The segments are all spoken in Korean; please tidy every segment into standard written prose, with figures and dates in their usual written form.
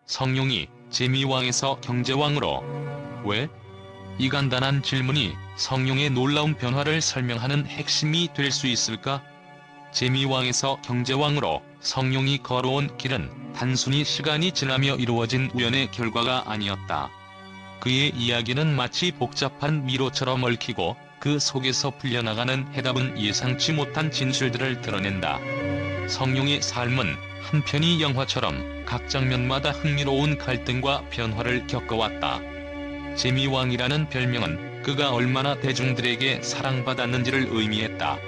성룡이 재미왕에서 경제왕으로. 왜? 이 간단한 질문이 성룡의 놀라운 변화를 설명하는 핵심이 될 수 있을까? 재미왕에서 경제왕으로 성룡이 걸어온 길은 단순히 시간이 지나며 이루어진 우연의 결과가 아니었다. 그의 이야기는 마치 복잡한 미로처럼 얽히고 그 속에서 풀려나가는 해답은 예상치 못한 진실들을 드러낸다. 성룡의 삶은 한편의 영화처럼 각 장면마다 흥미로운 갈등과 변화를 겪어왔다. 재미왕이라는 별명은 그가 얼마나 대중들에게 사랑받았는지를 의미했다.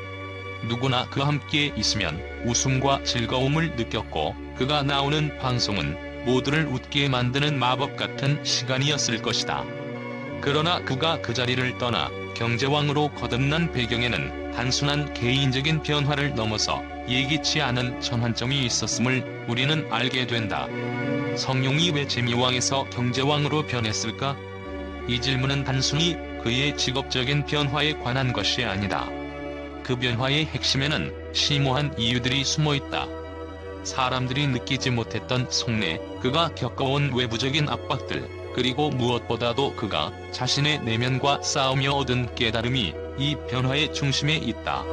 누구나 그와 함께 있으면 웃음과 즐거움을 느꼈고 그가 나오는 방송은 모두를 웃게 만드는 마법 같은 시간이었을 것이다. 그러나 그가 그 자리를 떠나 경제왕으로 거듭난 배경에는 단순한 개인적인 변화를 넘어서 예기치 않은 전환점이 있었음을 우리는 알게 된다. 성룡이 왜 재미왕에서 경제왕으로 변했을까? 이 질문은 단순히 그의 직업적인 변화에 관한 것이 아니다. 그 변화의 핵심에는 심오한 이유들이 숨어있다. 사람들이 느끼지 못했던 속내, 그가 겪어온 외부적인 압박들, 그리고 무엇보다도 그가 자신의 내면과 싸우며 얻은 깨달음이 이 변화의 중심에 있다.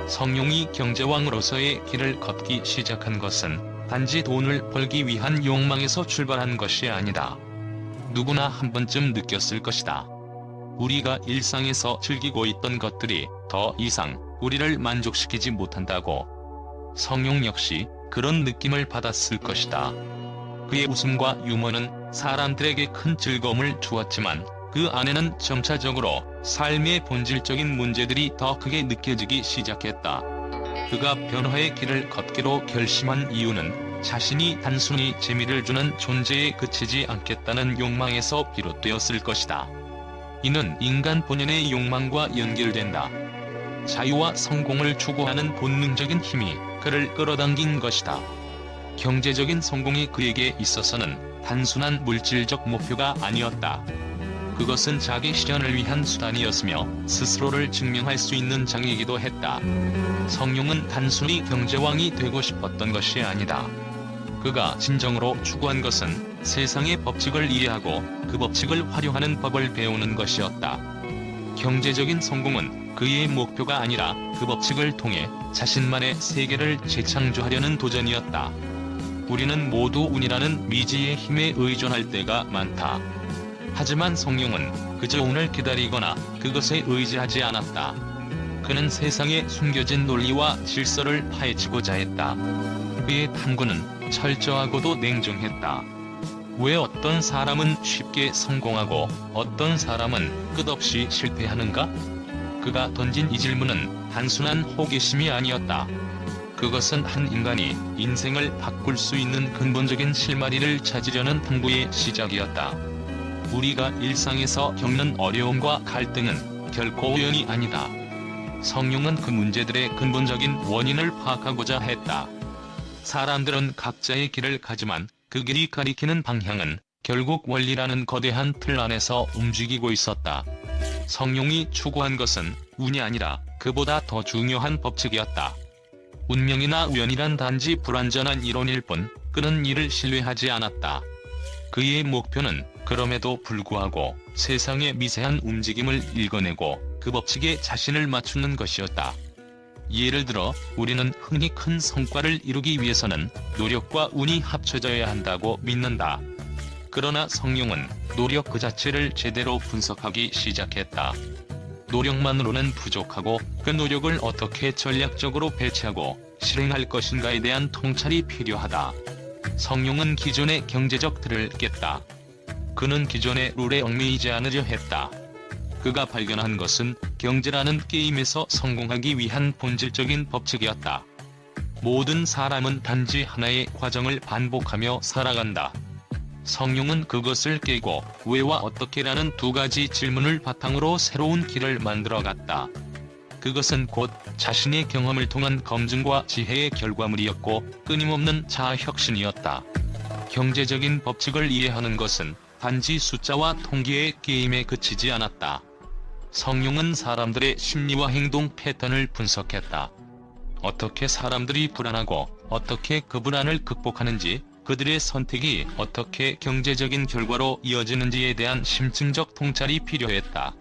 성룡이 경제왕으로서의 길을 걷기 시작한 것은 단지 돈을 벌기 위한 욕망에서 출발한 것이 아니다. 누구나 한 번쯤 느꼈을 것이다. 우리가 일상에서 즐기고 있던 것들이 더 이상 우리를 만족시키지 못한다고. 성룡 역시 그런 느낌을 받았을 것이다. 그의 웃음과 유머는 사람들에게 큰 즐거움을 주었지만 그 안에는 점차적으로 삶의 본질적인 문제들이 더 크게 느껴지기 시작했다. 그가 변화의 길을 걷기로 결심한 이유는 자신이 단순히 재미를 주는 존재에 그치지 않겠다는 욕망에서 비롯되었을 것이다. 이는 인간 본연의 욕망과 연결된다. 자유와 성공을 추구하는 본능적인 힘이 그를 끌어당긴 것이다. 경제적인 성공이 그에게 있어서는 단순한 물질적 목표가 아니었다. 그것은 자기 실현을 위한 수단이었으며 스스로를 증명할 수 있는 장이기도 했다. 성룡은 단순히 경제왕이 되고 싶었던 것이 아니다. 그가 진정으로 추구한 것은 세상의 법칙을 이해하고 그 법칙을 활용하는 법을 배우는 것이었다. 경제적인 성공은 그의 목표가 아니라 그 법칙을 통해 자신만의 세계를 재창조하려는 도전이었다. 우리는 모두 운이라는 미지의 힘에 의존할 때가 많다. 하지만 성룡은 그저 운을 기다리거나 그것에 의지하지 않았다. 그는 세상에 숨겨진 논리와 질서를 파헤치고자 했다. 그의 탐구는 철저하고도 냉정했다. 왜 어떤 사람은 쉽게 성공하고 어떤 사람은 끝없이 실패하는가? 그가 던진 이 질문은 단순한 호기심이 아니었다. 그것은 한 인간이 인생을 바꿀 수 있는 근본적인 실마리를 찾으려는 탐구의 시작이었다. 우리가 일상에서 겪는 어려움과 갈등은 결코 우연이 아니다. 성룡은 그 문제들의 근본적인 원인을 파악하고자 했다. 사람들은 각자의 길을 가지만 그 길이 가리키는 방향은 결국 원리라는 거대한 틀 안에서 움직이고 있었다. 성룡이 추구한 것은 운이 아니라 그보다 더 중요한 법칙이었다. 운명이나 우연이란 단지 불완전한 이론일 뿐 그는 이를 신뢰하지 않았다. 그의 목표는 그럼에도 불구하고 세상의 미세한 움직임을 읽어내고 그 법칙에 자신을 맞추는 것이었다. 예를 들어 우리는 흔히 큰 성과를 이루기 위해서는 노력과 운이 합쳐져야 한다고 믿는다. 그러나 성룡은 노력 그 자체를 제대로 분석하기 시작했다. 노력만으로는 부족하고 그 노력을 어떻게 전략적으로 배치하고 실행할 것인가에 대한 통찰이 필요하다. 성룡은 기존의 경제적 틀을 깼다. 그는 기존의 룰에 얽매이지 않으려 했다. 그가 발견한 것은 경제라는 게임에서 성공하기 위한 본질적인 법칙이었다. 모든 사람은 단지 하나의 과정을 반복하며 살아간다. 성룡은 그것을 깨고 왜와 어떻게라는 두 가지 질문을 바탕으로 새로운 길을 만들어갔다. 그것은 곧 자신의 경험을 통한 검증과 지혜의 결과물이었고 끊임없는 자아혁신이었다. 경제적인 법칙을 이해하는 것은 단지 숫자와 통계의 게임에 그치지 않았다. 성룡은 사람들의 심리와 행동 패턴을 분석했다. 어떻게 사람들이 불안하고 어떻게 그 불안을 극복하는지, 그들의 선택이 어떻게 경제적인 결과로 이어지는지에 대한 심층적 통찰이 필요했다.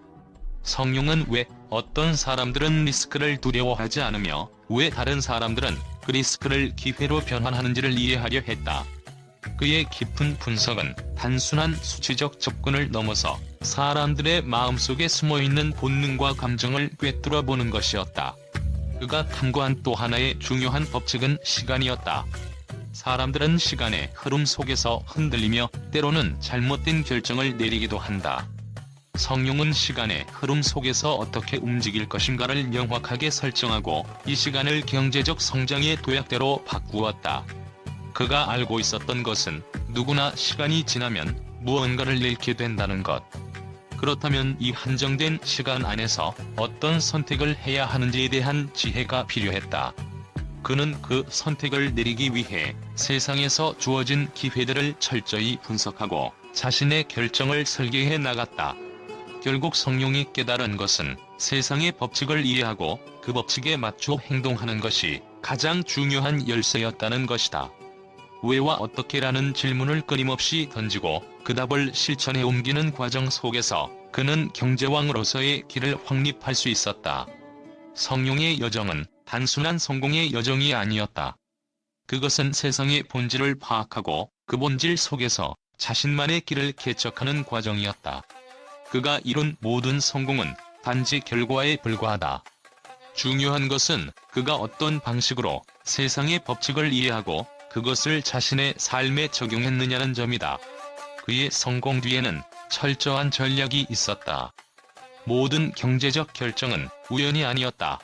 성룡은 왜 어떤 사람들은 리스크를 두려워하지 않으며 왜 다른 사람들은 그 리스크를 기회로 변환하는지를 이해하려 했다. 그의 깊은 분석은 단순한 수치적 접근을 넘어서 사람들의 마음속에 숨어있는 본능과 감정을 꿰뚫어 보는 것이었다. 그가 탐구한 또 하나의 중요한 법칙은 시간이었다. 사람들은 시간의 흐름 속에서 흔들리며 때로는 잘못된 결정을 내리기도 한다. 성룡은 시간의 흐름 속에서 어떻게 움직일 것인가를 명확하게 설정하고 이 시간을 경제적 성장의 도약대로 바꾸었다. 그가 알고 있었던 것은 누구나 시간이 지나면 무언가를 잃게 된다는 것. 그렇다면 이 한정된 시간 안에서 어떤 선택을 해야 하는지에 대한 지혜가 필요했다. 그는 그 선택을 내리기 위해 세상에서 주어진 기회들을 철저히 분석하고 자신의 결정을 설계해 나갔다. 결국 성룡이 깨달은 것은 세상의 법칙을 이해하고 그 법칙에 맞춰 행동하는 것이 가장 중요한 열쇠였다는 것이다. 왜와 어떻게라는 질문을 끊임없이 던지고 그 답을 실천에 옮기는 과정 속에서 그는 경제왕으로서의 길을 확립할 수 있었다. 성룡의 여정은 단순한 성공의 여정이 아니었다. 그것은 세상의 본질을 파악하고 그 본질 속에서 자신만의 길을 개척하는 과정이었다. 그가 이룬 모든 성공은 단지 결과에 불과하다. 중요한 것은 그가 어떤 방식으로 세상의 법칙을 이해하고 그것을 자신의 삶에 적용했느냐는 점이다. 그의 성공 뒤에는 철저한 전략이 있었다. 모든 경제적 결정은 우연이 아니었다.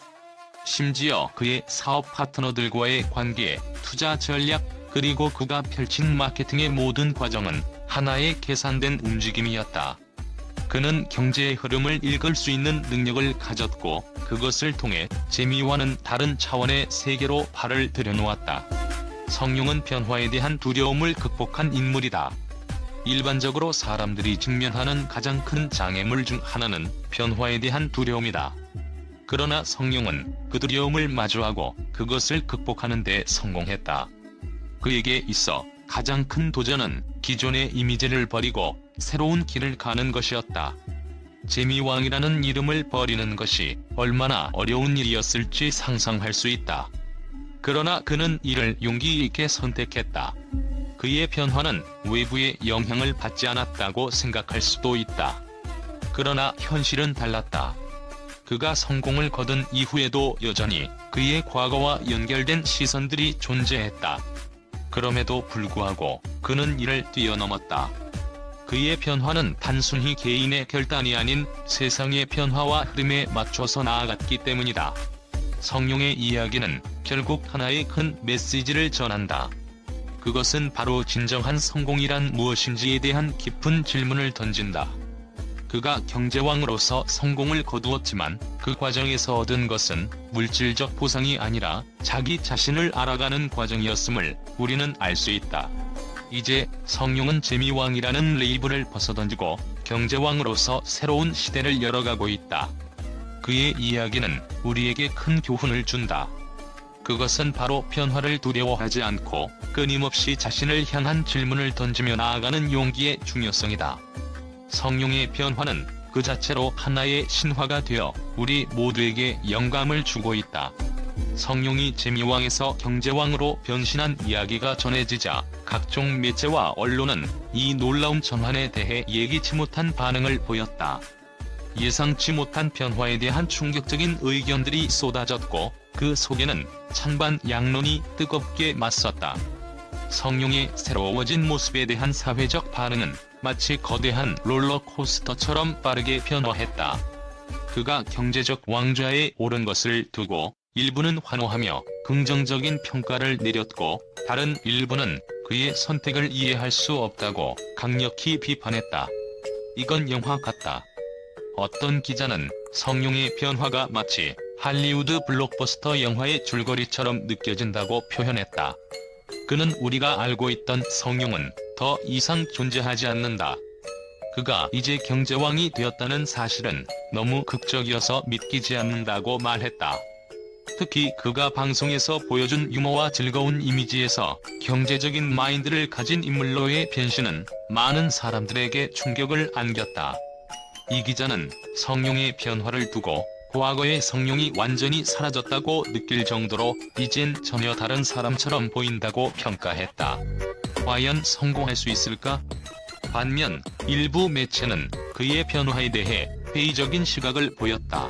심지어 그의 사업 파트너들과의 관계, 투자 전략, 그리고 그가 펼친 마케팅의 모든 과정은 하나의 계산된 움직임이었다. 그는 경제의 흐름을 읽을 수 있는 능력을 가졌고 그것을 통해 재미와는 다른 차원의 세계로 발을 들여놓았다. 성룡은 변화에 대한 두려움을 극복한 인물이다. 일반적으로 사람들이 직면하는 가장 큰 장애물 중 하나는 변화에 대한 두려움이다. 그러나 성룡은 그 두려움을 마주하고 그것을 극복하는 데 성공했다. 그에게 있어 가장 큰 도전은 기존의 이미지를 버리고 새로운 길을 가는 것이었다. 재미왕이라는 이름을 버리는 것이 얼마나 어려운 일이었을지 상상할 수 있다. 그러나 그는 이를 용기 있게 선택했다. 그의 변화는 외부의 영향을 받지 않았다고 생각할 수도 있다. 그러나 현실은 달랐다. 그가 성공을 거둔 이후에도 여전히 그의 과거와 연결된 시선들이 존재했다. 그럼에도 불구하고 그는 이를 뛰어넘었다. 그의 변화는 단순히 개인의 결단이 아닌 세상의 변화와 흐름에 맞춰서 나아갔기 때문이다. 성룡의 이야기는 결국 하나의 큰 메시지를 전한다. 그것은 바로 진정한 성공이란 무엇인지에 대한 깊은 질문을 던진다. 그가 경제왕으로서 성공을 거두었지만 그 과정에서 얻은 것은 물질적 보상이 아니라 자기 자신을 알아가는 과정이었음을 우리는 알 수 있다. 이제 성룡은 재미왕이라는 레이블을 벗어던지고 경제왕으로서 새로운 시대를 열어가고 있다. 그의 이야기는 우리에게 큰 교훈을 준다. 그것은 바로 변화를 두려워하지 않고 끊임없이 자신을 향한 질문을 던지며 나아가는 용기의 중요성이다. 성룡의 변화는 그 자체로 하나의 신화가 되어 우리 모두에게 영감을 주고 있다. 성룡이 재미왕에서 경제왕으로 변신한 이야기가 전해지자 각종 매체와 언론은 이 놀라운 전환에 대해 예기치 못한 반응을 보였다. 예상치 못한 변화에 대한 충격적인 의견들이 쏟아졌고 그 속에는 찬반 양론이 뜨겁게 맞섰다. 성룡의 새로워진 모습에 대한 사회적 반응은 마치 거대한 롤러코스터처럼 빠르게 변화했다. 그가 경제적 왕좌에 오른 것을 두고 일부는 환호하며 긍정적인 평가를 내렸고 다른 일부는 그의 선택을 이해할 수 없다고 강력히 비판했다. 이건 영화 같다. 어떤 기자는 성룡의 변화가 마치 할리우드 블록버스터 영화의 줄거리처럼 느껴진다고 표현했다. 그는 우리가 알고 있던 성룡은 더 이상 존재하지 않는다. 그가 이제 경제왕이 되었다는 사실은 너무 극적이어서 믿기지 않는다고 말했다. 특히 그가 방송에서 보여준 유머와 즐거운 이미지에서 경제적인 마인드를 가진 인물로의 변신은 많은 사람들에게 충격을 안겼다. 이 기자는 성룡의 변화를 두고 과거의 성룡이 완전히 사라졌다고 느낄 정도로 이젠 전혀 다른 사람처럼 보인다고 평가했다. 과연 성공할 수 있을까? 반면 일부 매체는 그의 변화에 대해 회의적인 시각을 보였다.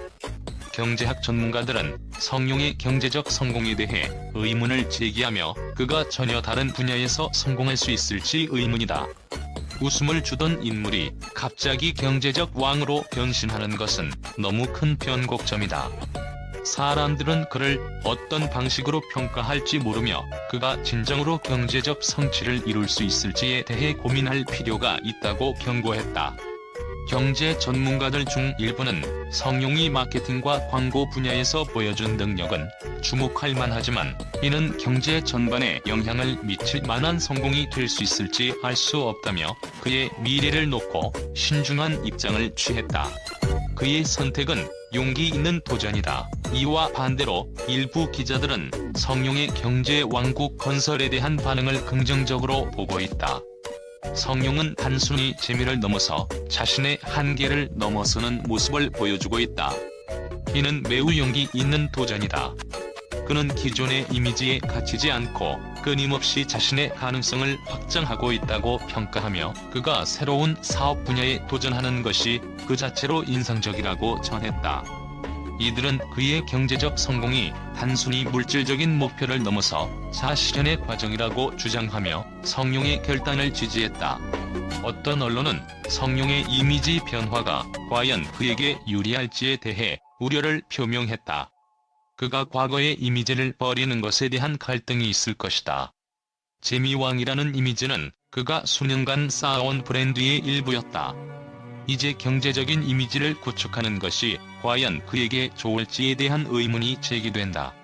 경제학 전문가들은 성룡의 경제적 성공에 대해 의문을 제기하며 그가 전혀 다른 분야에서 성공할 수 있을지 의문이다. 웃음을 주던 인물이 갑자기 경제적 왕으로 변신하는 것은 너무 큰 변곡점이다. 사람들은 그를 어떤 방식으로 평가할지 모르며 그가 진정으로 경제적 성취를 이룰 수 있을지에 대해 고민할 필요가 있다고 경고했다. 경제 전문가들 중 일부는 성룡이 마케팅과 광고 분야에서 보여준 능력은 주목할 만하지만 이는 경제 전반에 영향을 미칠 만한 성공이 될 수 있을지 알 수 없다며 그의 미래를 놓고 신중한 입장을 취했다. 그의 선택은 용기 있는 도전이다. 이와 반대로 일부 기자들은 성룡의 경제 왕국 건설에 대한 반응을 긍정적으로 보고 있다. 성룡은 단순히 재미를 넘어서 자신의 한계를 넘어서는 모습을 보여주고 있다. 이는 매우 용기 있는 도전이다. 그는 기존의 이미지에 갇히지 않고 끊임없이 자신의 가능성을 확장하고 있다고 평가하며 그가 새로운 사업 분야에 도전하는 것이 그 자체로 인상적이라고 전했다. 이들은 그의 경제적 성공이 단순히 물질적인 목표를 넘어서 자실현의 과정이라고 주장하며 성룡의 결단을 지지했다. 어떤 언론은 성룡의 이미지 변화가 과연 그에게 유리할지에 대해 우려를 표명했다. 그가 과거의 이미지를 버리는 것에 대한 갈등이 있을 것이다. 재미왕이라는 이미지는 그가 수년간 쌓아온 브랜드의 일부였다. 이제 경제적인 이미지를 구축하는 것이 과연 그에게 좋을지에 대한 의문이 제기된다.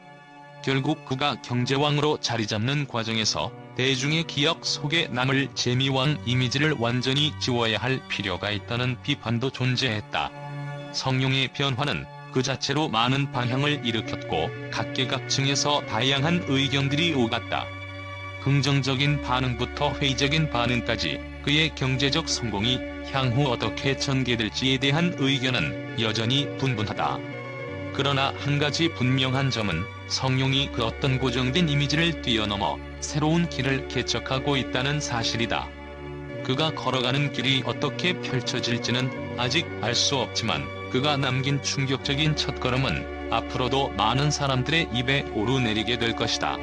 결국 그가 경제왕으로 자리잡는 과정에서 대중의 기억 속에 남을 재미왕 이미지를 완전히 지워야 할 필요가 있다는 비판도 존재했다. 성룡의 변화는 그 자체로 많은 방향을 일으켰고 각계각층에서 다양한 의견들이 오갔다. 긍정적인 반응부터 회의적인 반응까지 그의 경제적 성공이 향후 어떻게 전개될지에 대한 의견은 여전히 분분하다. 그러나 한 가지 분명한 점은 성룡이 그 어떤 고정된 이미지를 뛰어넘어 새로운 길을 개척하고 있다는 사실이다. 그가 걸어가는 길이 어떻게 펼쳐질지는 아직 알 수 없지만 그가 남긴 충격적인 첫걸음은 앞으로도 많은 사람들의 입에 오르내리게 될 것이다.